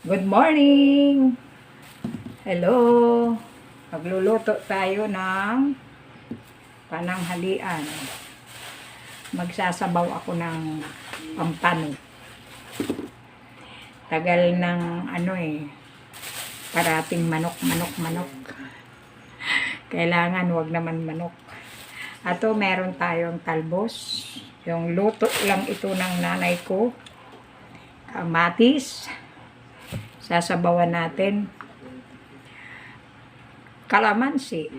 Good morning! Hello! Magluluto tayo ng pananghalian. Magsasabaw ako ng pampano. Tagal ng parating manok. Kailangan wag naman manok. Ato meron tayong talbos. Yung luto lang ito ng nanay ko. Kamatis. Sasabawan natin. Kalamansi.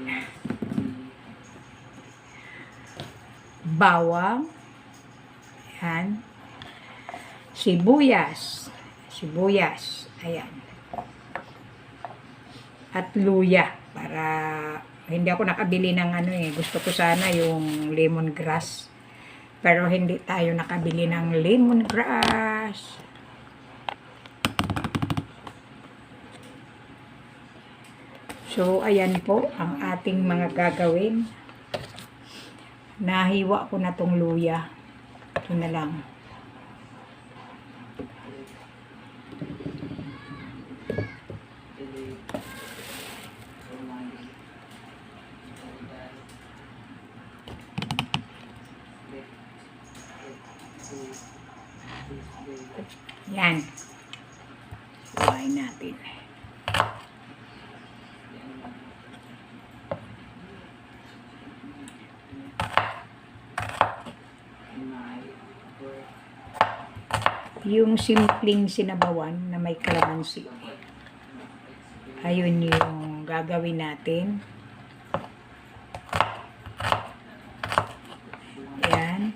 Bawang. Ayan. Sibuyas. Ayan. At luya. Para hindi ako nakabili ng gusto ko sana yung lemongrass. Pero hindi tayo nakabili ng lemongrass. So, ayan po ang ating mga gagawin. Nahiwa ko na tong luya. Ito na lang. Yan. Buhayin natin. Yung simpleng sinabawan na may kalamansi. Ayun yung gagawin natin. Ayan.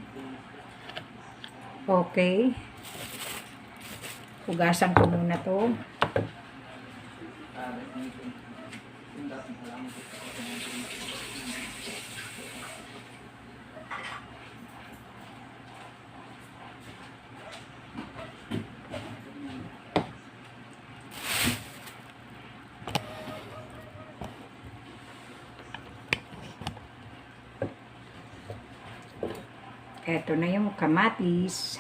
Okay. Hugasan ko muna to. Ito na yung kamatis.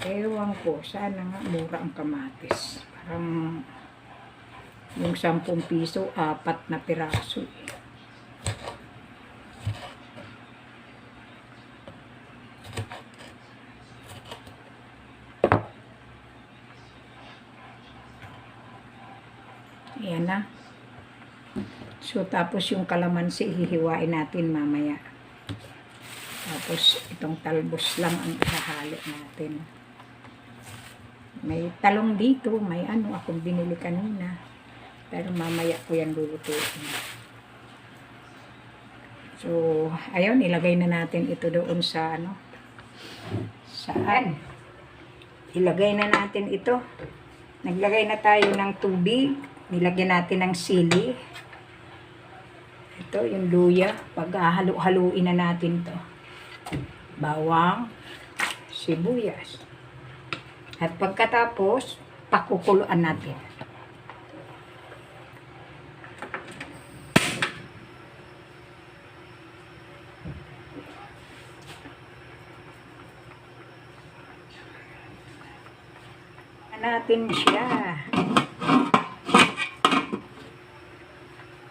Ewan ko, sana nga mura ang kamatis. Parang yung 10 piso, 4 na piraso. Ayan na. So, tapos yung kalamansi, hihiwain natin mamaya. Tapos, itong talbos lang ang ihahalo natin. May talong dito, may akong binili kanina. Pero mamaya ko yan lulutuin. So, ayun, ilagay na natin ito doon sa saan? Ilagay na natin ito. Naglagay na tayo ng tubig. Nilagyan natin ng sili. Ito, yung luya. Pag-halo-haluin na natin to. Bawang, sibuyas. At pagkatapos, pakukuluan natin. Natin siya.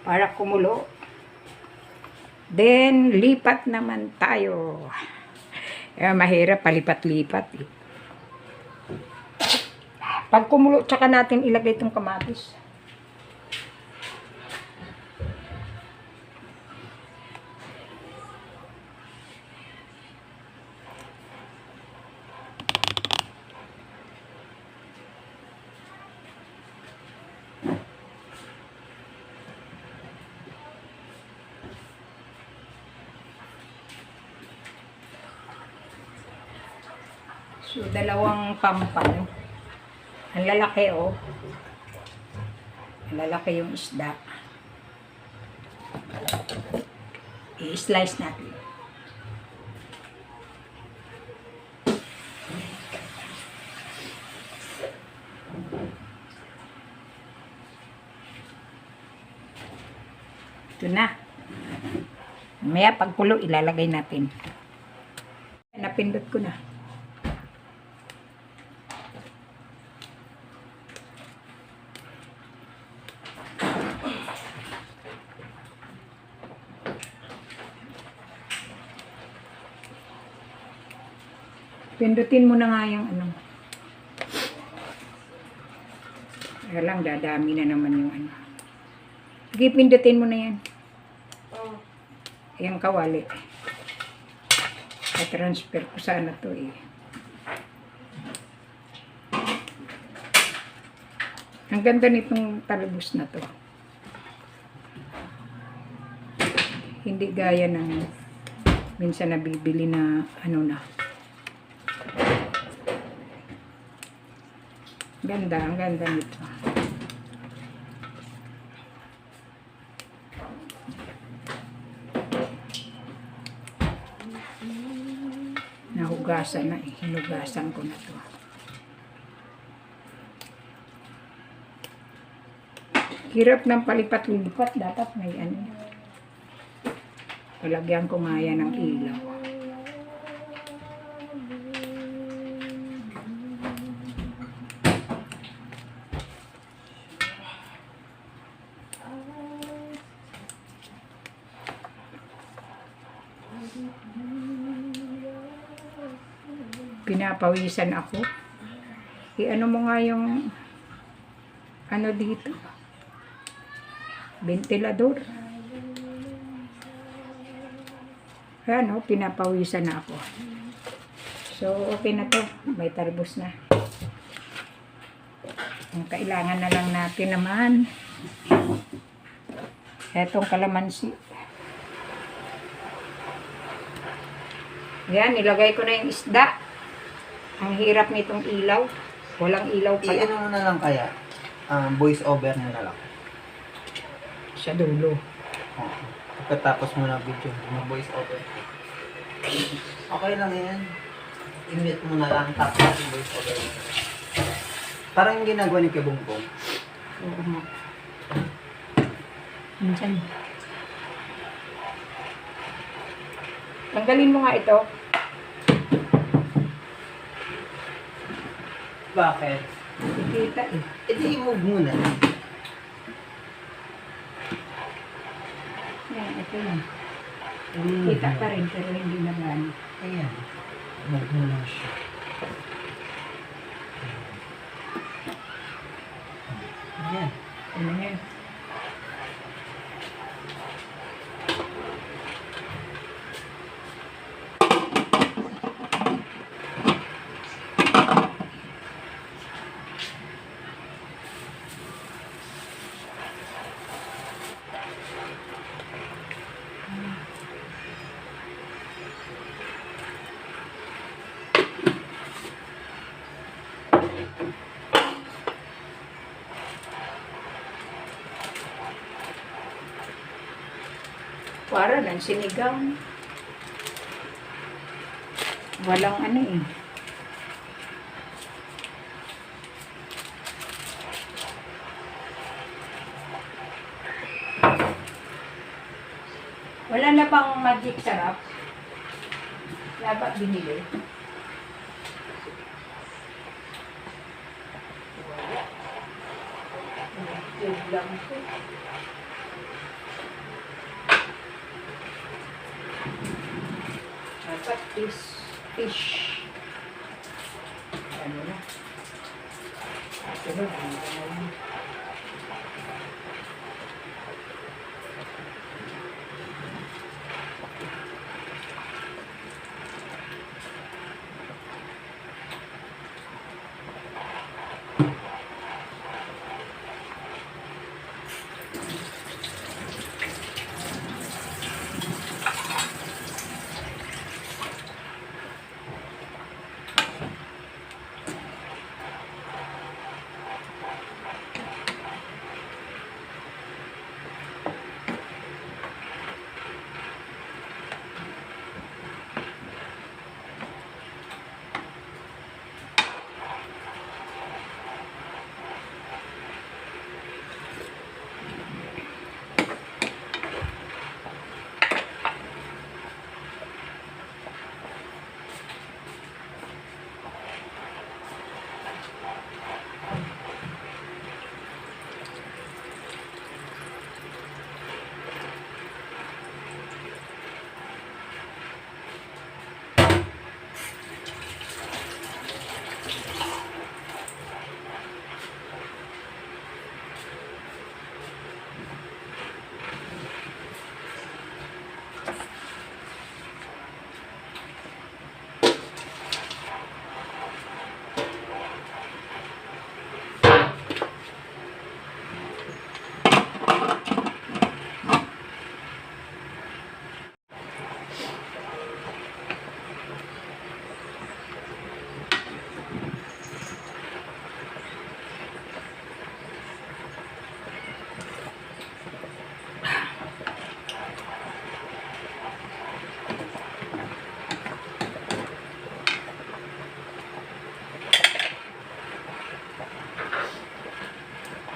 Para kumulo. Then, lipat naman tayo. Mahirap palipat-lipat. Pag kumulo, tsaka natin ilagay itong kamatis. So, dalawang pampano. Ang lalaki, oh. Ang lalaki yung isda. I-slice natin. Ito na. Maya pagkulo, ilalagay natin. Napindot ko na. Pindutin mo na nga yung ano. Kaya lang, dadami na naman yung ano. Sige, pindutin mo na yan. Yung kawali. I-transfer ko sana to eh. Ang ganda nitong talbos na to. Hindi gaya ng minsan nabibili na ano na. Ganda, ang ganda nito. Nahugasan na eh. Hinugasan ko na to. Hirap ng palipat-lipat. Dapat may ano. Palagyan ko nga yan ng ilaw. Pinapawisan ako. I-ano mo nga yung ano dito? Ventilador. Ayan o, pinapawisan na ako. So, okay na to. May talbos na. Ang kailangan na lang natin naman etong kalamansi. Yan, nilagay ko na yung isda. Ang hirap nitong ilaw. Walang ilaw pala. I-ano mo na lang kaya? Voice over mo na lang. Sa dulo. Oo. Pagkatapos mo na video, mag-voice over. Okay lang yan. I-mute mo na lang, tapos voice over mo. Parang yung ginagawa ni Kebongbong. Oo nga. Minsan. Tanggalin mo nga ito. Bakit? Ikita eh. I-move mo na. Yan, ito yan. Kita pa rin pero hindi na gano'n. Ayan. Move mo lang siya. Ayan. Ano yan? Para lang sinigang. Walang ano eh. Wala na bang magic sarap? Wala ba binili? Wala. Tube lang ito. Dapat fish. Ano na? Sunod, ano na lang.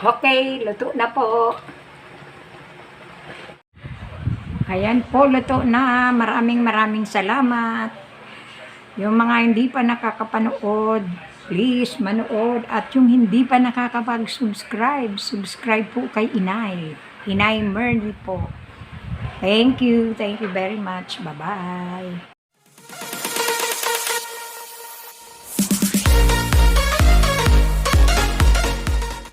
Okay, luto na po. Ayan po, luto na. Maraming salamat. Yung mga hindi pa nakakapanood, please manood. At yung hindi pa nakakapag-subscribe, subscribe po kay Inay. Inay Merly po. Thank you very much. Bye-bye.